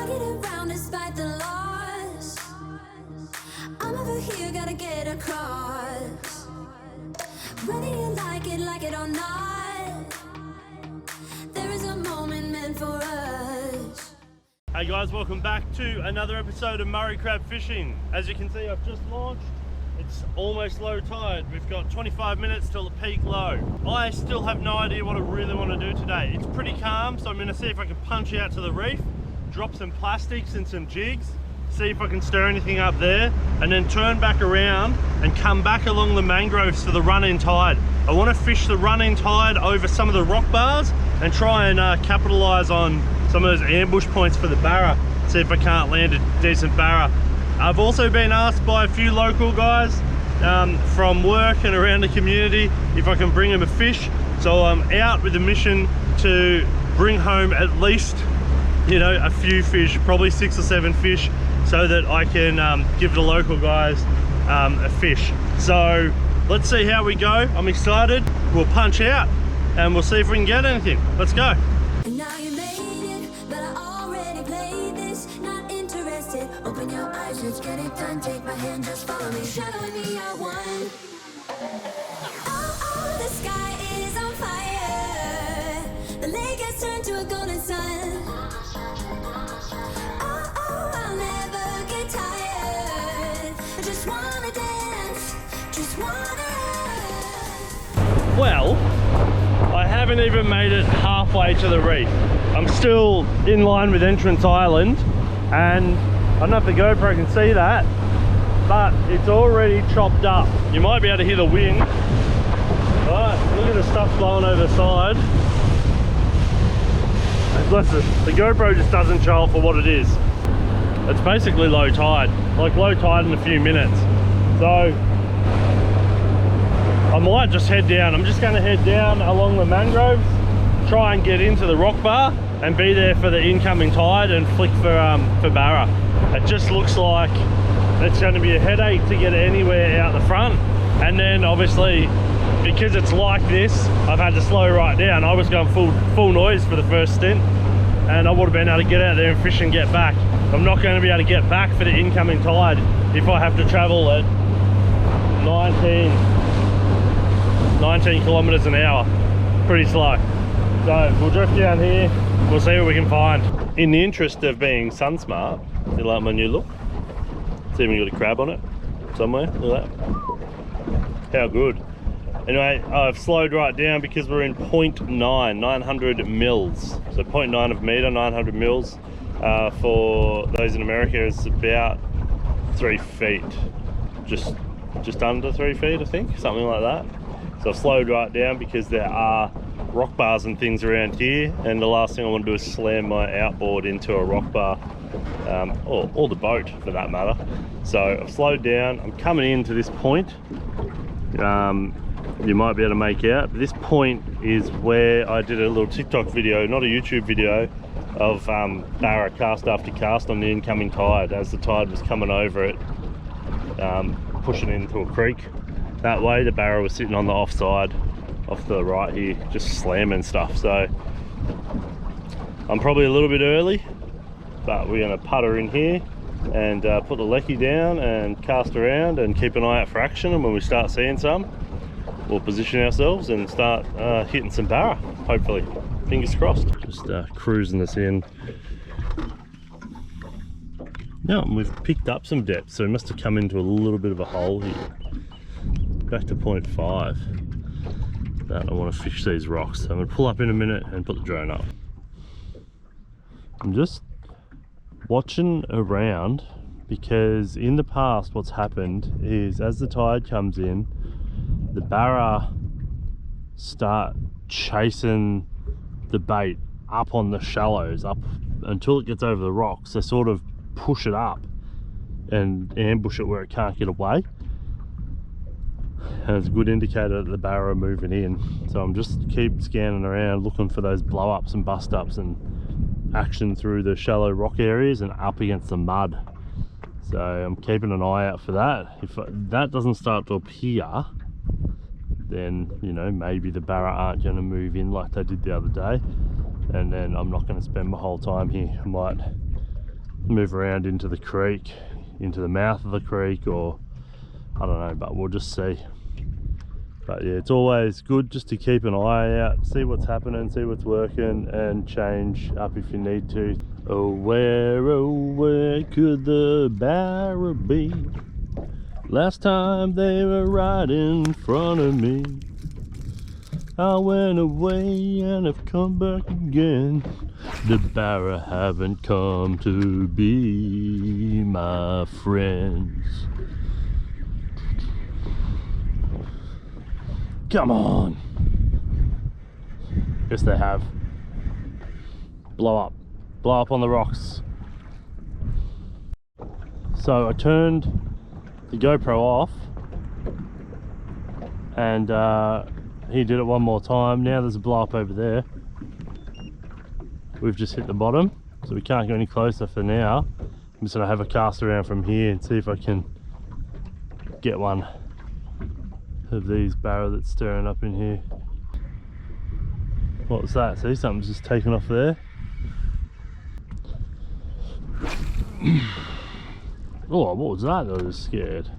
I get around despite the loss. I'm over here, gotta get across. Whether you like it or not, there is a moment meant for us. Hey guys, welcome back to another episode of Murray Crab Fishing. As you can see, I've just launched. It's almost low tide. We've got 25 minutes till the peak low. I still have no idea what I really want to do today. It's pretty calm, so I'm going to see if I can punch out to the reef, drop some plastics and some jigs, see if I can stir anything up there, and then turn back around and come back along the mangroves to the run-in tide. I want to fish the run-in tide over some of the rock bars and try and capitalize on some of those ambush points for the Barra, see if I can't land a decent Barra. I've also been asked by a few local guys from work and around the community if I can bring them a fish. So I'm out with a mission to bring home at least, you know, a few fish, probably 6 or 7 fish, so that I can give the local guys a fish. So let's see how we go. I'm excited. We'll punch out and we'll see if we can get anything. Let's go. And now you made it, but I already played this. Not interested. Open your eyes, let's get it done. Take my hand, just follow me. Shadowing me, I won. Oh, the sky is on fire. The lake has turned to a golden sun. Oh, I'll never get tired. I just wanna dance, just wanna. Well, I haven't even made it halfway to the reef. I'm still in line with Entrance Island, and I don't know if the GoPro can see that, but it's already chopped up. You might be able to hear the wind. Alright, look at the stuff blowing over the side. Listen, the GoPro just doesn't show for what it is. It's basically low tide, like low tide in a few minutes. So I might just head down. I'm just going to head down along the mangroves, try and get into the rock bar and be there for the incoming tide and flick for Barra. It just looks like it's going to be a headache to get anywhere out the front, and then obviously because it's like this, I've had to slow right down. I was going full noise for the first stint, and I would have been able to get out there and fish and get back. I'm not going to be able to get back for the incoming tide if I have to travel at 19 kilometers an hour. Pretty slow. So we'll drift down here, we'll see what we can find. In the interest of being sun smart, you like my new look? It's even got a crab on it somewhere. Look at that. How good. Anyway, I've slowed right down because we're in 0.9, 900 mils. So 0.9 of meter, 900 mils. For those in America, it's about 3 feet. Just under 3 feet, I think, something like that. So I've slowed right down because there are rock bars and things around here, and the last thing I want to do is slam my outboard into a rock bar, or the boat for that matter. So I've slowed down. I'm coming into this point. You might be able to make out, but this point is where I did a little TikTok video, not a YouTube video, of Barra cast after cast on the incoming tide as the tide was coming over it, pushing into a creek. That way the Barra was sitting on the offside, off to the right here, just slamming stuff. So I'm probably a little bit early, but we're going to putter in here and put the lecky down and cast around and keep an eye out for action, and when we start seeing some, we'll position ourselves and start hitting some Barra, hopefully. Fingers crossed. Just cruising this in. Now we've picked up some depth, so we must have come into a little bit of a hole here. Back to 0.5. But I want to fish these rocks, so I'm going to pull up in a minute and put the drone up. I'm just watching around because in the past what's happened is as the tide comes in, the Barra start chasing the bait up on the shallows, up until it gets over the rocks. They sort of push it up and ambush it where it can't get away. And it's a good indicator that the Barra are moving in. So I'm just keep scanning around, looking for those blow ups and bust ups and action through the shallow rock areas and up against the mud. So I'm keeping an eye out for that. If that doesn't start to appear, then, you know, maybe the Barra aren't going to move in like they did the other day, and then I'm not going to spend my whole time here. I might move around into the creek, into the mouth of the creek, or I don't know, but we'll just see. But yeah, it's always good just to keep an eye out, see what's happening, see what's working, and change up if you need to. Oh where could the Barra be? Last time they were right in front of me. I went away and have come back again. The Barra haven't come to be my friends. Come on. Yes, they have. Blow up on the rocks. So I turned the GoPro off and he did it one more time. Now there's a blow up over there. We've just hit the bottom, so we can't go any closer for now. I'm just gonna have a cast around from here and see if I can get one of these Barra that's stirring up in here. What was that? See, something's just taken off there. Oh, what was that? I was scared.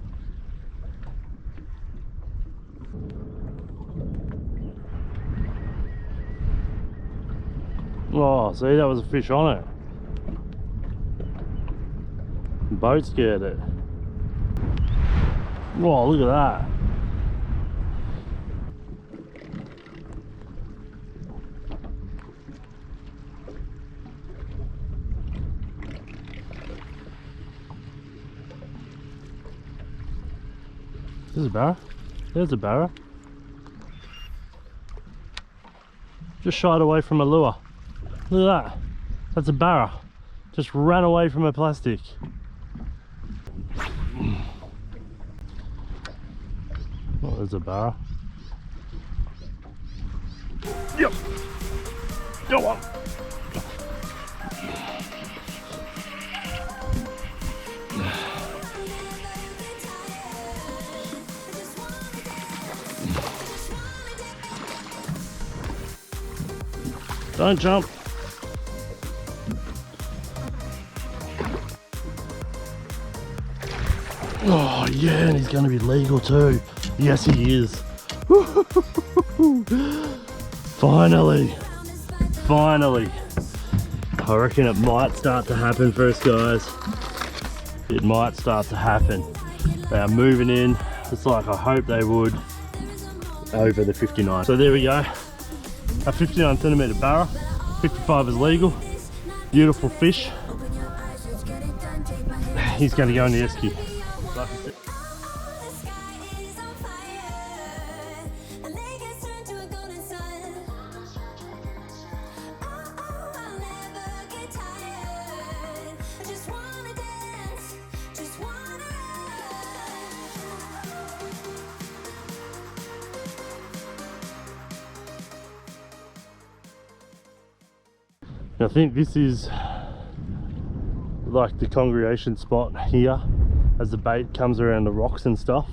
Oh, see, that was a fish on it. The boat scared it. Oh, look at that. There's a Barra. There's a Barra. Just shied away from a lure. Look at that. That's a Barra. Just ran away from a plastic. Oh, there's a Barra. Yep. Go on. Don't jump. Oh yeah, and he's going to be legal too. Yes, he is. Finally. Finally. I reckon it might start to happen for us, guys. It might start to happen. They are moving in, just like I hope they would, over the 59. So there we go. A 59 centimetre Barra, 55 is legal. Beautiful fish. He's going to go in the esky. I think this is like the congregation spot here as the bait comes around the rocks and stuff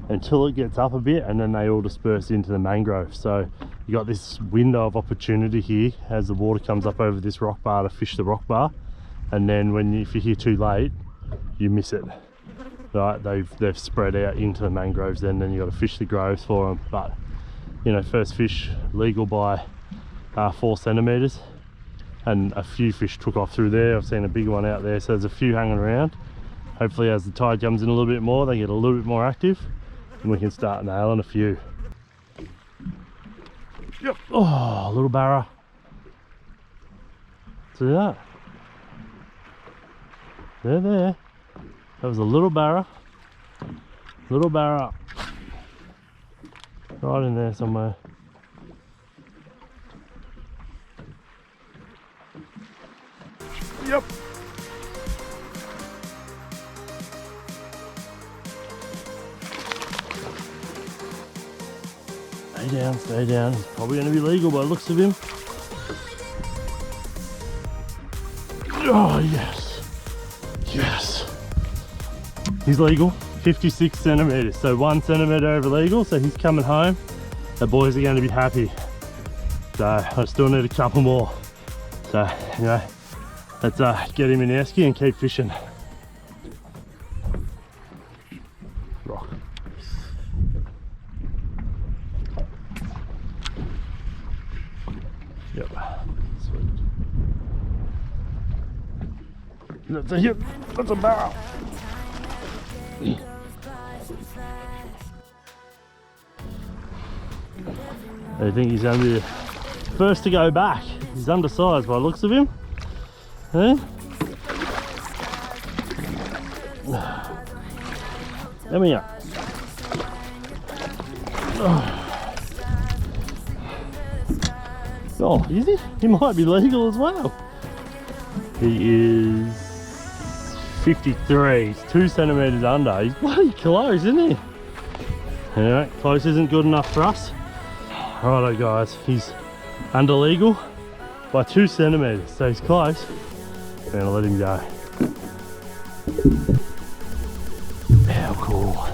until it gets up a bit, and then they all disperse into the mangroves. So you got this window of opportunity here as the water comes up over this rock bar to fish the rock bar, and then if you're here too late you miss it. Right, they've spread out into the mangroves, then you got to fish the groves for them. But you know, first fish legal by 4 centimeters. And a few fish took off through there. I've seen a big one out there, so there's a few hanging around. Hopefully as the tide comes in a little bit more, they get a little bit more active and we can start nailing a few. Yep. Oh, little Barra. See that? They're there. That was a little Barra. Little Barra. Right in there somewhere. Yep. Stay down, stay down. He's probably going to be legal by the looks of him. Oh, yes. Yes. He's legal. 56 centimeters. So 1 centimeter over legal. So he's coming home. The boys are going to be happy. So I still need a couple more. So, anyway. Let's get him in the esky and keep fishing. Rock. Yep. Sweet. That's a hit. That's a barra. I think he's going to be the first to go back. He's undersized by the looks of him. Eh? Come here. Oh, is he? He might be legal as well. He is 53. He's 2 centimetres under. He's bloody close, isn't he? Anyway, close isn't good enough for us. Righto guys, he's under legal by 2 centimetres, so he's close. I'm gonna let him go. How cool.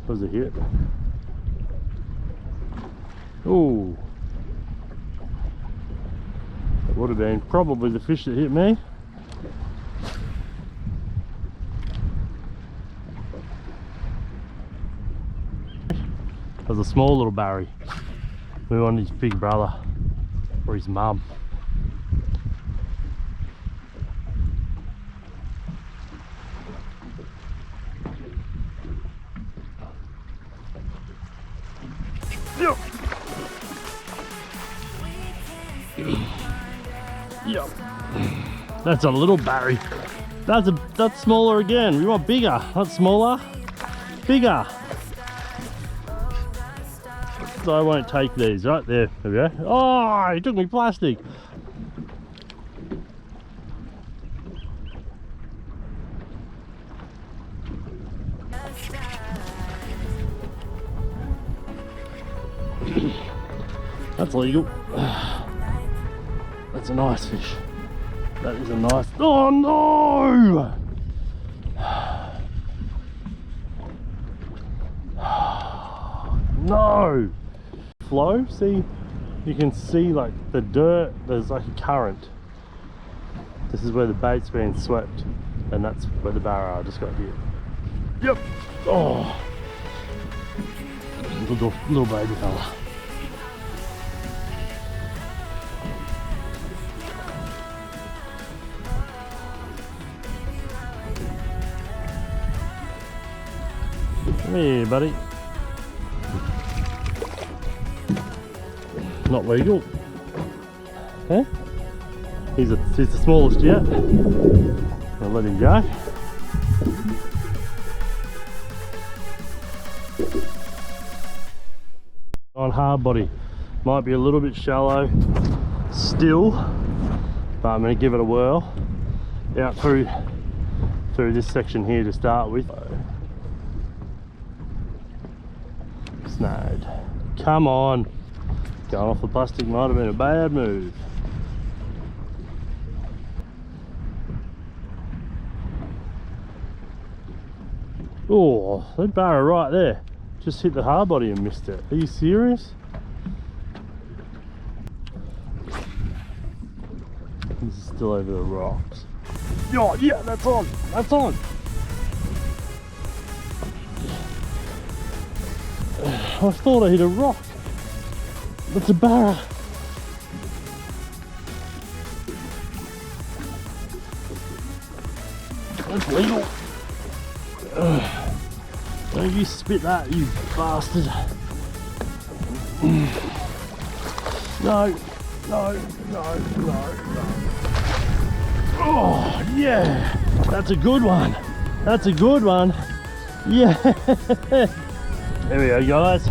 Was a hit. Oh, it would have been probably the fish that hit me. It was a small little Barry. We wanted his big brother or his mum. Yep. Yep. That's a little Barry. That's smaller again. We want bigger, not smaller. Bigger. So I won't take these. Right there. There we go. Oh, he took me plastic. That's legal. That's a nice fish. That is a nice. Oh no! No! Flow, see, you can see like the dirt, there's like a current. This is where the bait's being swept, and that's where the barra just got hit. Yep! Oh! Little baby fella. Come here, buddy. Not legal. Okay. He's the smallest yet. I'll let him go. On hard body. Might be a little bit shallow still, but I'm going to give it a whirl out through this section here to start with. Snagged. Come on. Going off the plastic might have been a bad move. Oh, that barra right there just hit the hard body and missed it. Are you serious? This is still over the rocks. Oh yeah, that's on. That's on. I thought I hit a rock. That's a barra. That's legal. Don't you spit that, you bastard. No, no, no, no, no. Oh, yeah. That's a good one. That's a good one. Yeah. There we go, guys.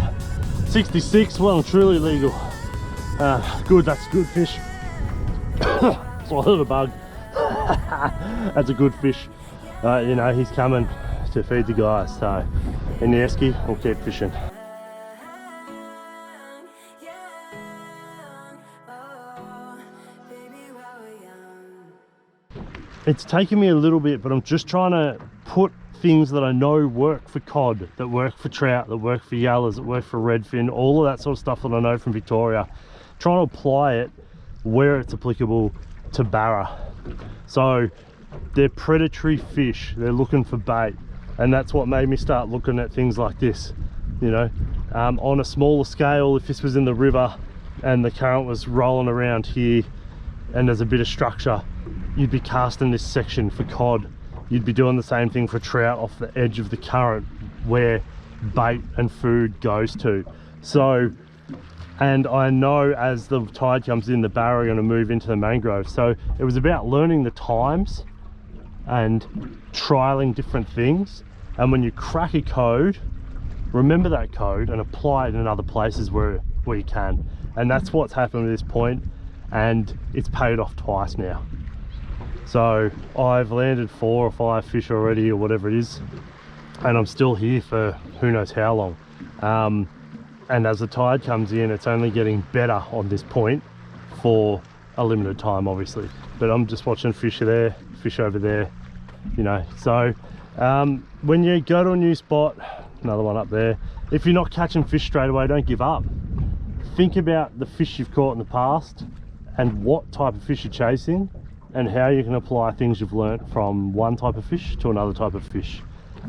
66, well and truly legal. Good, that's a good fish. Swallowed a bug. That's a good fish. You know, he's coming to feed the guys, so in the esky we'll keep fishing. it's taken me a little bit, but I'm just trying to put things that I know work for cod, that work for trout, that work for yellows, that work for redfin, all of that sort of stuff that I know from Victoria, trying to apply it where it's applicable to Barra. So they're predatory fish, they're looking for bait, and that's what made me start looking at things like this, you know. On a smaller scale, if this was in the river and the current was rolling around here and there's a bit of structure, you'd be casting this section for cod. You'd be doing the same thing for trout off the edge of the current where bait and food goes to. So, and I know as the tide comes in, the Barra are going to move into the mangroves. So it was about learning the times and trialing different things. And when you crack a code, remember that code and apply it in other places where you can. And that's what's happened at this point, and it's paid off twice now. So I've landed 4 or 5 fish already, or whatever it is, and I'm still here for who knows how long. And as the tide comes in, it's only getting better on this point for a limited time, obviously. But I'm just watching fish there, fish over there, you know. So when you go to a new spot, another one up there, if you're not catching fish straight away, don't give up. Think about the fish you've caught in the past and what type of fish you're chasing, and how you can apply things you've learnt from one type of fish to another type of fish.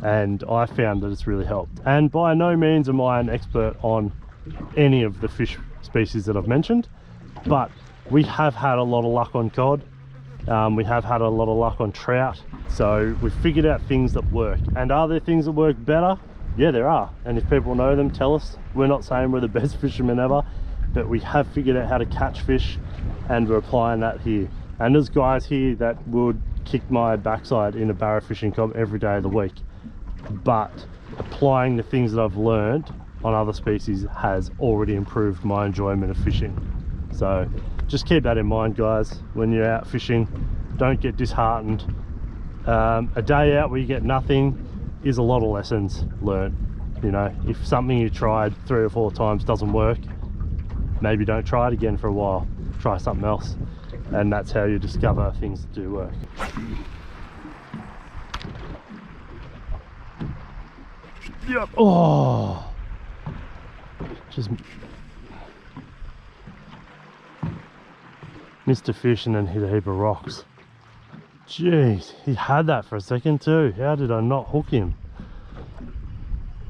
And I found that it's really helped. And by no means am I an expert on any of the fish species that I've mentioned, but we have had a lot of luck on cod. We have had a lot of luck on trout. So we've figured out things that work. And are there things that work better? Yeah, there are. And if people know them, tell us. We're not saying we're the best fishermen ever, but we have figured out how to catch fish, and we're applying that here. And there's guys here that would kick my backside in a Barra fishing comp every day of the week. But applying the things that I've learned on other species has already improved my enjoyment of fishing. So just keep that in mind, guys, when you're out fishing. Don't get disheartened. A day out where you get nothing is a lot of lessons learned. You know, if something you tried 3 or 4 times doesn't work, maybe don't try it again for a while. Try something else. And that's how you discover things that do work. Yep. Oh, just missed a fish and then hit a heap of rocks. Jeez, he had that for a second too. How did I not hook him?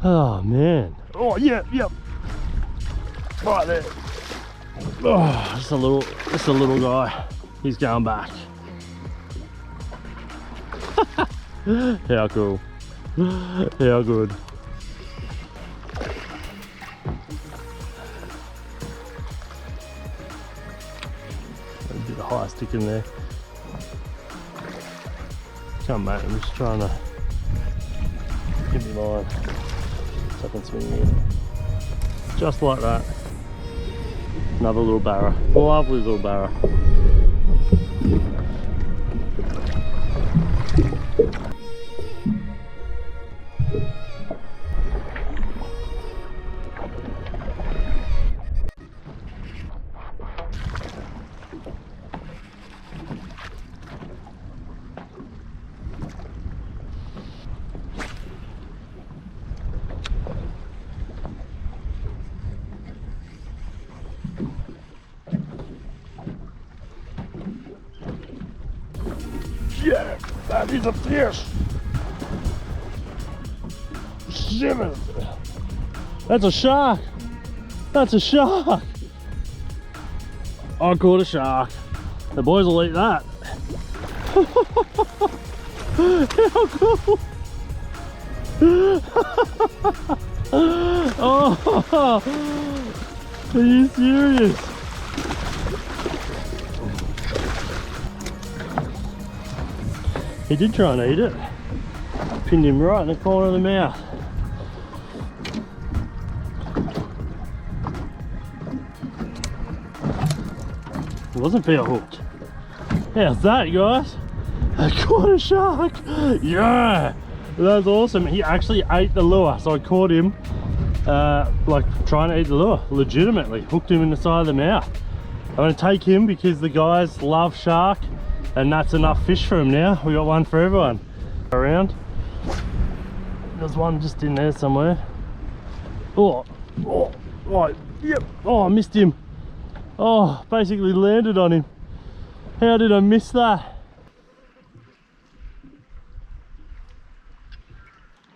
Oh man. Oh yeah, yep. Right there. Oh, just a little guy. He's going back. How cool. How good. A bit of high stick in there. Come mate, I'm just trying to give me line so I can swing in. Just like that. Another little Barra. Lovely little Barra. Yeah, that is a fish. Shimmin'. That's a shark. That's a shark. I caught a shark. The boys will eat that. How cool. Oh, are you serious? He did try and eat it. Pinned him right in the corner of the mouth. He wasn't fair hooked. How's that, guys? I caught a shark. Yeah, that's awesome. He actually ate the lure, so I caught him like trying to eat the lure, legitimately. Hooked him in the side of the mouth. I'm going to take him because the guys love shark And that's enough fish for him now. We got one for everyone around. There's one just in there somewhere. Oh, right, yep. Oh, I missed him. Oh, basically landed on him. How did I miss that?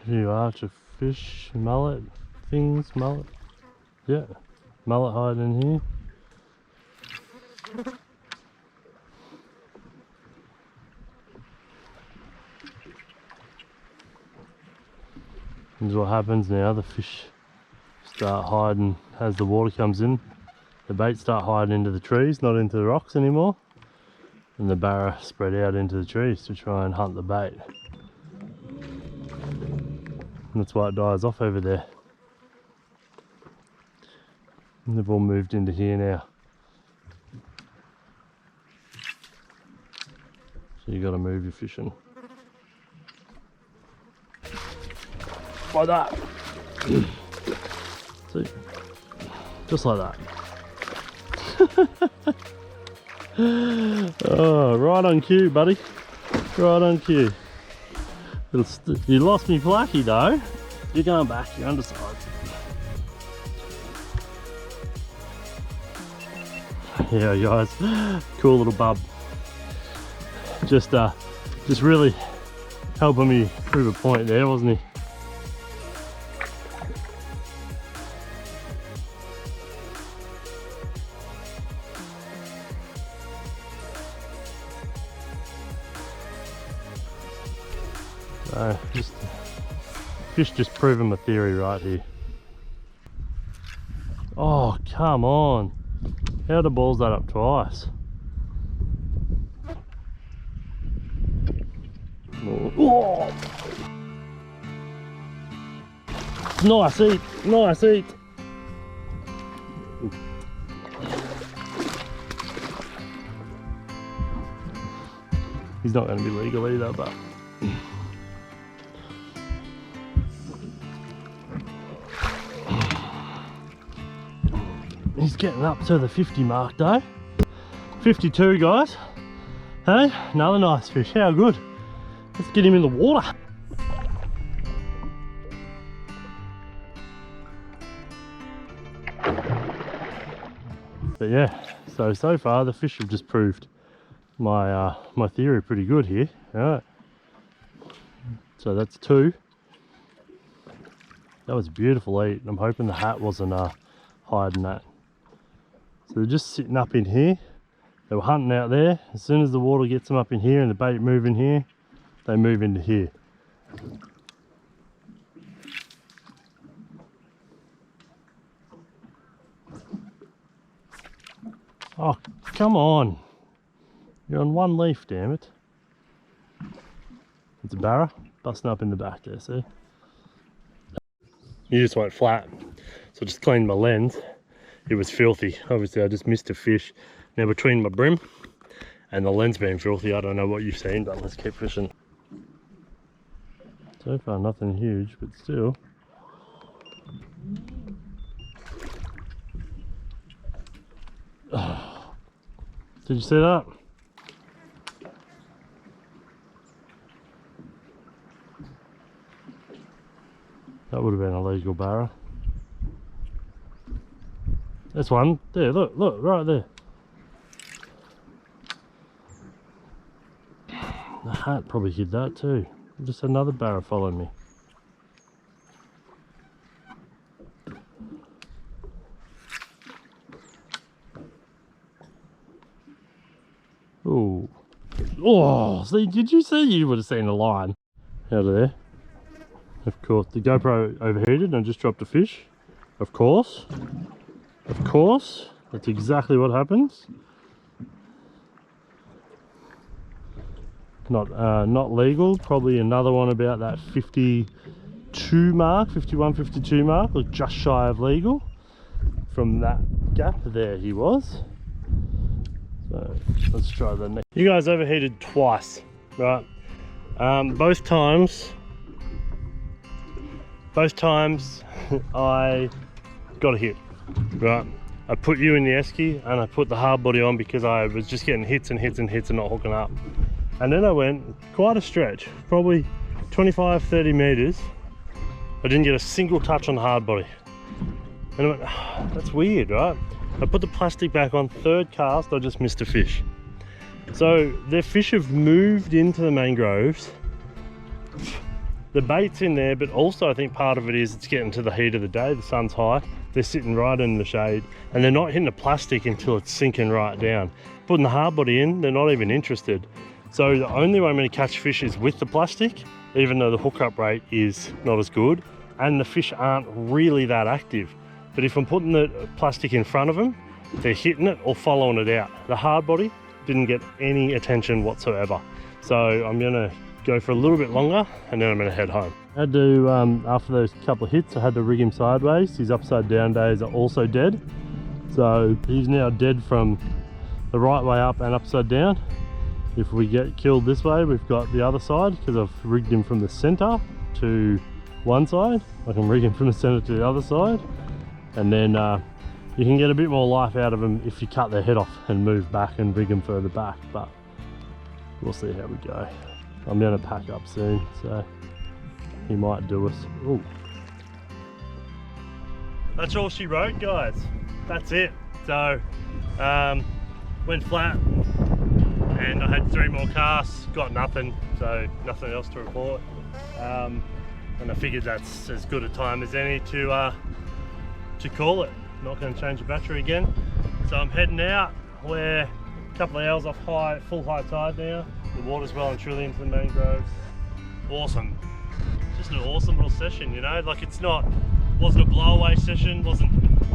Here you are, to fish, mullet, things, mullet. Yeah, mullet hiding in here. This is what happens now, the fish start hiding as the water comes in. The bait start hiding into the trees, not into the rocks anymore. And the barra spread out into the trees to try and hunt the bait. And that's why it dies off over there. And they've all moved into here now. So you got to move your fishing. Like that. See? Just like that. Oh, right on cue, buddy. Right on cue. You lost me flaky though. You're going back, you're undersized. Yeah, guys, cool little bub. Just really helping me prove a point there, wasn't he? Fish just proving my theory right here. Oh, come on. How the balls that up twice? Oh. Nice eat, nice eat. He's not going to be legal either, but he's getting up to the 50 mark though. 52, guys. Hey, another nice fish. How good. Let's get him in the water. But yeah, so far the fish have just proved my my theory pretty good here. All right. So that's 2. That was a beautiful eat. I'm hoping the hat wasn't hiding that. So they're just sitting up in here. They were hunting out there. As soon as the water gets them up in here and the bait move in here, they move into here. Oh, come on. You're on one leaf, damn it. It's a barra busting up in the back there, see? You just went flat. So I just cleaned my lens. It was filthy. Obviously I just missed a fish. Now between my brim and the lens being filthy, I don't know what you've seen, but let's keep fishing. So far nothing huge, but still. Oh. Did you see that? That would have been a legal barra. This one, there, look, right there. The hat probably hid that too. Just another barra following me. Ooh. Oh, see, did you see? You would have seen the line out of there. Of course, the GoPro overheated and I just dropped a fish. Of course. Of course. That's exactly what happens. Not legal. Probably another one about that 52 mark, 51, 52 mark, or just shy of legal. From that gap there he was. So let's try the next. You guys overheated twice, right? Both times I got a hit, right? I put you in the esky and I put the hard body on because I was just getting hits and hits and hits and not hooking up. And then I went quite a stretch, probably 25-30 meters. I didn't get a single touch on the hard body. And I went, oh, that's weird, right? I put the plastic back on, third cast, I just missed a fish. So the fish have moved into the mangroves. The bait's in there, but also I think part of it is it's getting to the heat of the day, the sun's high. They're sitting right in the shade and they're not hitting the plastic until it's sinking right down. Putting the hard body in, they're not even interested. So the only way I'm going to catch fish is with the plastic, even though the hookup rate is not as good and the fish aren't really that active. But if I'm putting the plastic in front of them, they're hitting it or following it out. The hard body didn't get any attention whatsoever. So I'm going to go for a little bit longer and then I'm going to head home. I had to, after those couple of hits, I had to rig him sideways. His upside down days are also dead. So he's now dead from the right way up and upside down. If we get killed this way, we've got the other side because I've rigged him from the center to one side. I can rig him from the center to the other side. And then you can get a bit more life out of them if you cut their head off and move back and rig them further back. But we'll see how we go. I'm going to pack up soon, so he might do us. Ooh. That's all she wrote, guys. That's it. So went flat and I had 3 more casts, got nothing, so nothing else to report. And I figured that's as good a time as any to call it. Not going to change the battery again. So I'm heading out. We're a couple of hours off full high tide now. The water's well and truly into the mangroves. Awesome. Just an awesome little session, you know, like wasn't a blowaway session, wasn't,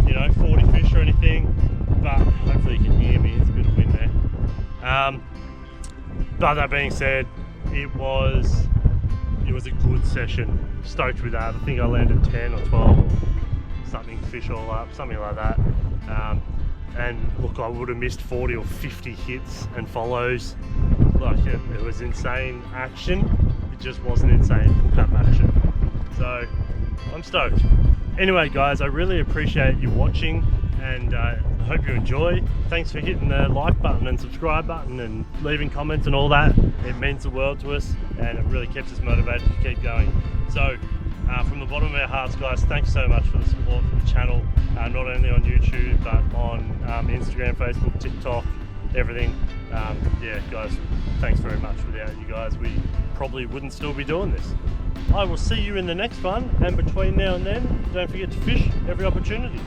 you know, 40 fish or anything, but hopefully you can hear me, there's a bit of wind there. But that being said, it was a good session. Stoked with that. I think I landed 10 or 12 or something fish all up, something like that. And look, I would have missed 40 or 50 hits and follows. Like it was insane action. It just wasn't insane cup action. So I'm stoked. Anyway guys, I really appreciate you watching and I hope you enjoy. Thanks for hitting the like button and subscribe button and leaving comments and all that. It means the world to us and it really keeps us motivated to keep going. So from the bottom of our hearts guys, thanks so much for the support for the channel, not only on YouTube but on Instagram, Facebook, TikTok, everything. Yeah guys, thanks very much. Without you guys we probably wouldn't still be doing this. I will see you in the next one, and between now and then don't forget to fish every opportunity.